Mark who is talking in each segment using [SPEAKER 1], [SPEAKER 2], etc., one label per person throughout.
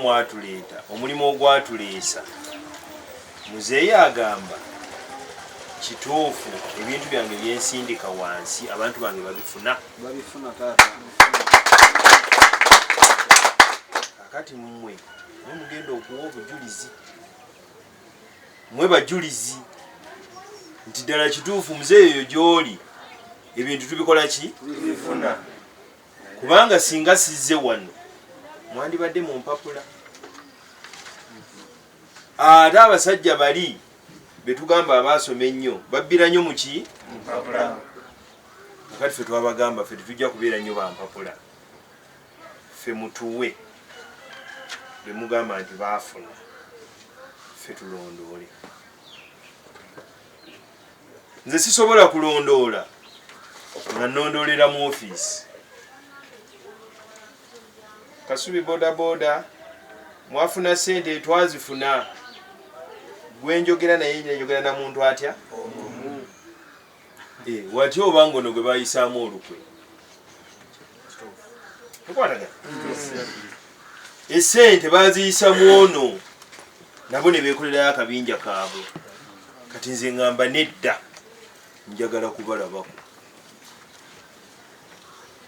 [SPEAKER 1] mwatuleeta omulimu ogwatuleesa muzeeyi agamba kituufu ebintu byange byensindika wansi abantu bange babifuna
[SPEAKER 2] taata
[SPEAKER 1] kakati mmwe mugenda okuwa obujulizi mmwe bajulizi nti ddala kituufu muzeeyi oyo gy'oli ebintu tubikola ki
[SPEAKER 2] bifuna
[SPEAKER 1] kubanga singa sizze wano mwandibadde mu mpapula ate abasajja bali betugamba abaasoma ennyo babbira nnyo muki
[SPEAKER 2] mpapula
[SPEAKER 1] kakati ffe twabagamba ffe tetujja kubeera nnyo bampapula ffe mutuwe bemugamba nti baafuna ffe tulondoole nze sisobola kulondoola nga nnondoolera mu ofiisi Kasubi Boda Boda mwafuna sente twazifuna gwenjogera naye njogera na muntu atya wati obango no gwe bayisaamu olukwe tukwataga esente baziyisamu ono nabo ne beekolerayo akabinja kaabwe kati nze ngamba nedda njagala kubalabako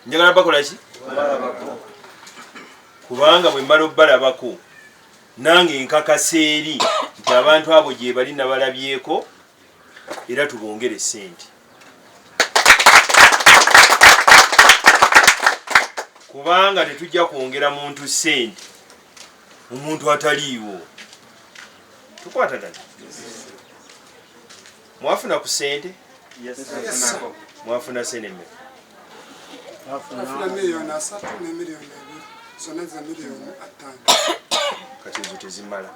[SPEAKER 1] njagala bakola ki kubanga bwe mmala obbalabako nange nkakasa eri nti abantu abo gye bali nabalabyeko era tubongere sente kubanga tetujja kwongera muntu sente omuntu ataliiwo tukwatagana mwafuna ku sente mwafuna sente mmeka
[SPEAKER 3] Afuna milioni 3 ne milioni 2 zonna za milioni 5
[SPEAKER 1] kati ezo tezimala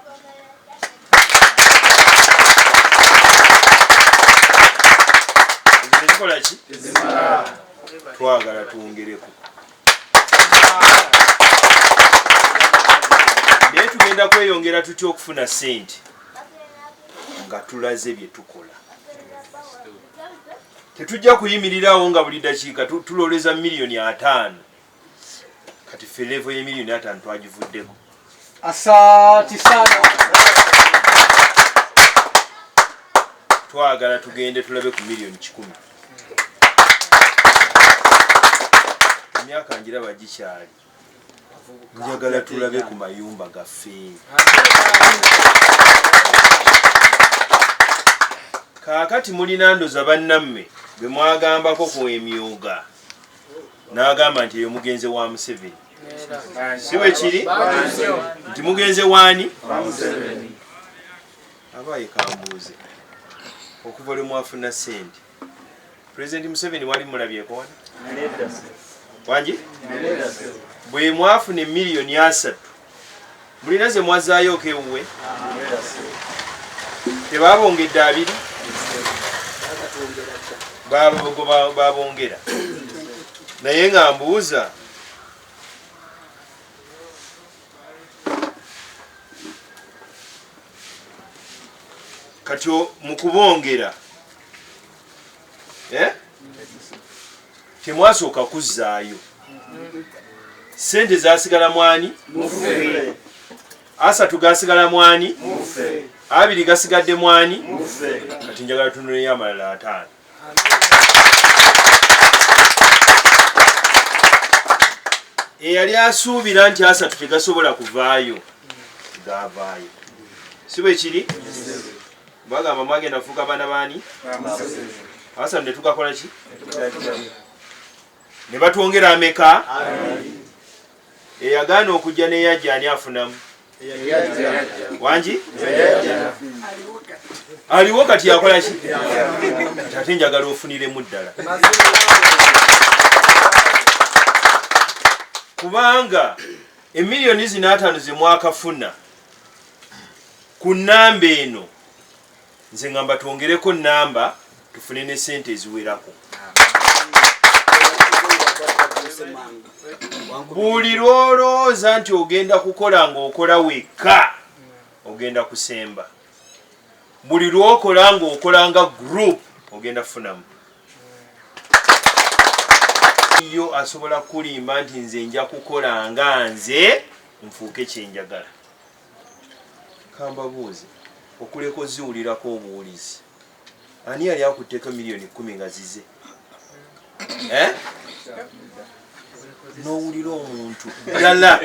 [SPEAKER 1] ezikola ki twagala twongereko naye tugenda kweyongera tutya okufuna sente nga tulaze bye tukola tetujja kuyimirirawo nga buli dakiika tuloleza milioni 5 kati ffe levo ye milioni 5 twagivuddeko
[SPEAKER 2] asante sana
[SPEAKER 1] twagala tugende tulabe ku milioni 10 emyaka njiraba gikyali njagala tulabe ku mayumba gaffe kaakati mulina ndoza bannamme bwe mwagambako ku emyoga n'agamba nti eyo mugenze wa Museveni si bwe kiri nti mugenze waani abaaye kambuuze okuva lwe mwafuna sente Pulezidenti Museveni wali mulabyeko wani wangi bwe mwafuna miliyoni 3 mulina ze mwazaayooko ewuwe tebabongedde 2 babongera naye nga mbuuza kati mukubongera temwasooka kuzzaayo sente zasigala mwani 3 gasigala mwani 2 gasigadde mwani kati njagala tunuleyo amalala 5 eyali asuubira nti 3 tegasobola kuvaayo gavaayo si bwe kiri bagamba mwagenda fuuka baana baani 3 ne tugakola ki ne batwongera ameka eyagaana okujja neyajja ani afunamu wangi aliwo kati yakola ki ate njagala ofuniremu ddala kubanga emiliyoni zino 5 zemwakafuna ku nnamba eno nze ngamba twongereko nnamba tufune ne sente eziwerako buli lwolowooza nti ogenda kukola ng'okola wekka ogenda kusemba buli lwokola ng'okola nga group ogenda kufunamu yo asobola kulimba nti nze nja kukola nga nze nfuuke kyenjagala. Kambabuuze okuleko ziwulirako obuwulizi ani yali akutteko miliyoni 10 nga zize? N'owulira omuntu ddala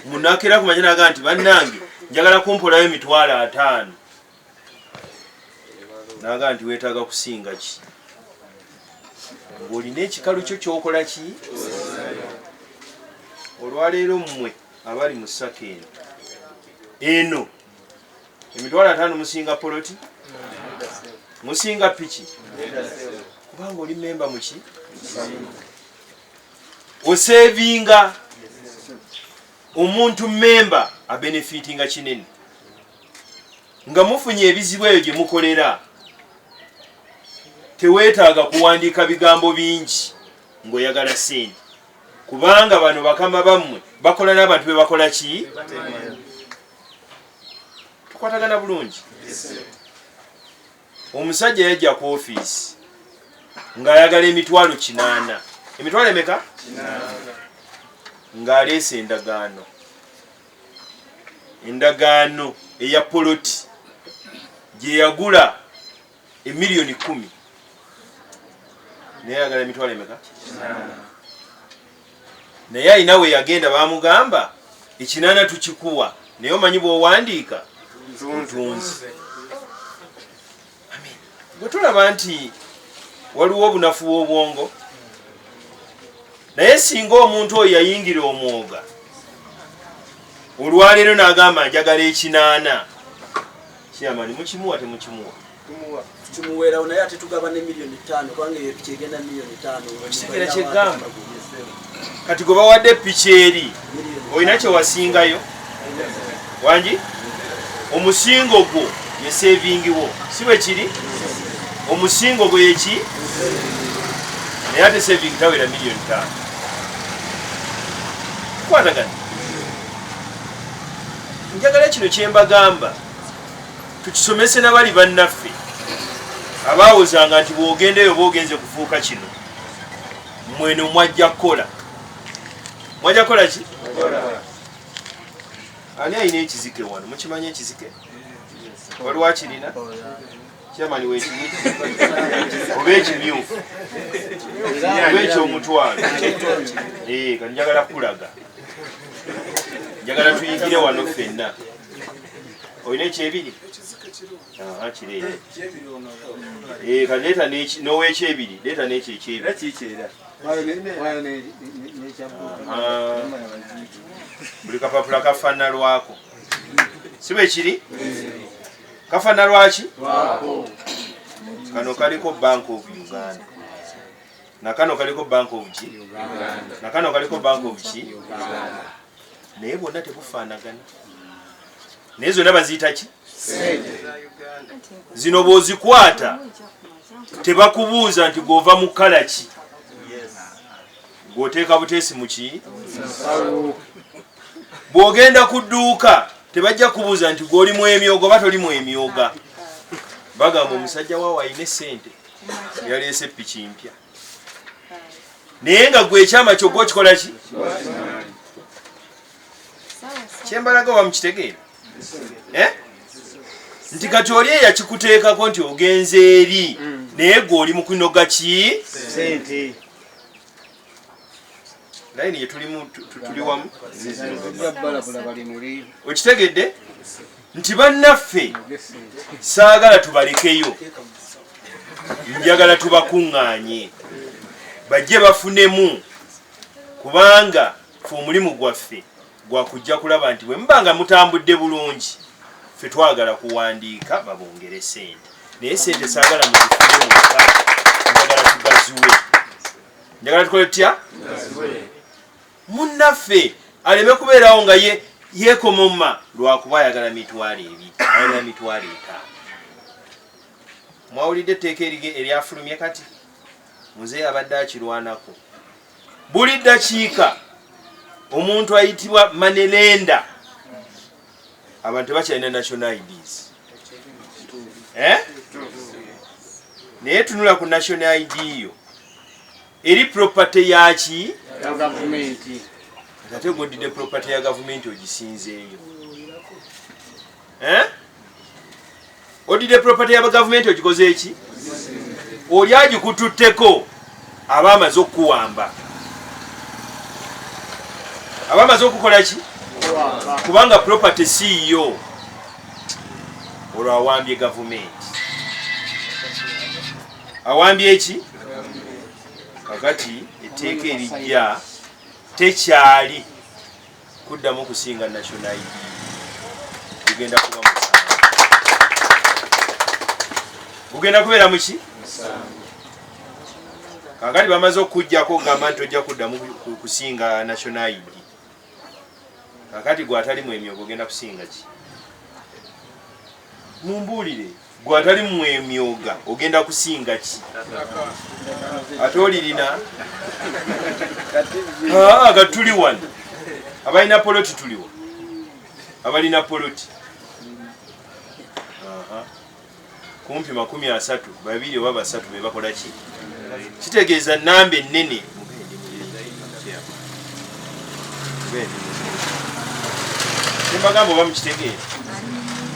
[SPEAKER 1] munakera ku manyana aga nti bannange njagala kumpolayo $5,000 naga nti weetaaga kusinga ki? Ng'olina ekikalu kyo kyokola ki? Olwaleero mmwe abali mu ssaka eno $5,000 musinga poloti? Musinga piki? Kubanga oli memba muki? Osevinga omuntu memba abenefitinga kinene nga mufunye ebizibu eyo gye mukolera. Teweetaaga kuwandiika bigambo bingi ng'oyagala sente, kubanga bano bakama bammwe bakola n'abantu be bakola ki? Tukwatagana bulungi. Omusajja yajja ku ofiisi ng'ayagala $80,000. $80,000 emeka? Ng'aleese endagaano eya poloti gye yagula $1,10,000. Naye ayagala $80,000 emeka? Naye alina we yagenda bamugamba $8,000 tukikuwa, naye omanyi bw'owandiika ntunzi. Bwe tulaba nti waliwo obunafu bw'obwongo, naye singa omuntu oyo yayingira omwoga olwaleero n'agamba njagala $8,000, kyamani mukimuwa temukimuwa?
[SPEAKER 2] Tumuweerawo naye ate tugaba ne $5,000,000 kubanga eyo piki egenda $5,000,000.
[SPEAKER 1] Kitegeera kyegamba. Kati gwe bawadde piki eri olina kye wasingayo wangi? Omusingo gwo ye sevingiwo, si bwe kiri? Omusingo gwe yeki? Naye ate sevingi tawera $5,000,000. Kwatagana. Njagala kino kye mbagamba tukisomese n'abali bannaffe abaawozanga nti bw'ogendeyo bw'ogenze kufuuka kino, mweno mwajja kukola. Mwajja kukola ki? Ani alina ekizike wano? Mukimanyi ekizike? Waliwo akirina? Kyamani weekiyita oba ekimyufu oba ekyomutwalo? Kati njagala kulaga, njagala tuyigire wano ffenna. Olina ekyebiri? Kireere. Kati leeta n'oweekyebiri, leeta n'ekyo ekyebiri. Buli kapapula kafaanana lwako, si bwe kiri? Kafaanana lwaki? Kano kaliko Bank of Uganda, nakano kaliko Bank of ki? Nakano kaliko Bank of ki? Naye bwonna tebufaanagana. Naye zonna baziyita ki? Zino bw'ozikwata tebakubuuza nti gw'ova mu kkala ki? Gw'oteeka buteesi mu ki? Bw'ogenda ku dduuka tebajja kubuuza nti gw'olimu emyoga oba tolimu emyoga. Bagamba omusajja waawe alina essente, yaleese piki mpya. Naye nga gwe ekyama kyogwa okikola ki? Kyembalaga wa mukitegeera? Nti kati oli eyakikuteekako nti ogenze eri naye gwe oli mu kunoga ki? Sente. Layini ye tuli wamu. Okitegedde? Nti bannaffe saagala tubalekeyo, njagala tubakuŋŋaanye bajje bafunemu, kubanga fe omulimu gwaffe gwakujja kulaba nti bwe muba nga mutambudde bulungi ffe twagala kuwandiika babongere sente, naye sente saagala muzifune mweka, njagala tugaziwe. Njagala tukole tutya? Munnaffe aleme kubeerawo nga yeekomoma lwakuba ayagala $2,000, ayagala $5,000. Mwawulidde etteeka eryafulumye kati? Muzeeyi abadde akirwanako. Buli ddakiika omuntu ayitibwa manelenda, abantu tebakyalina national IDs. Naye tunula ku national ID yo eri property yaki? ate godidde property ya gavumenti ogisinzeeyo odidde property ya gavumenti ogikoze eki oli agikututteko aba amaze okukuwamba aba amaze okukola ki kubanga property si yo olwo awambye gavumenti awambye eki kakati etteeka erijja tekyali kuddamu kusinga national ID gugenda kuba musango gugenda kubeera muki kakati bamaze okujjako okugamba nti ojja kuddamu kusinga national ID kakati gwatalimu emyogo ogenda kusinga ki mumbuulire gwatalimu emyoga ogenda kusinga ki ate olirina gatuli wano abalina poloti tuliwa abalina poloti kumpi 30 babiri oba 3 bebakola ki kitegeeza namba ennene tembagamba oba mukitegeera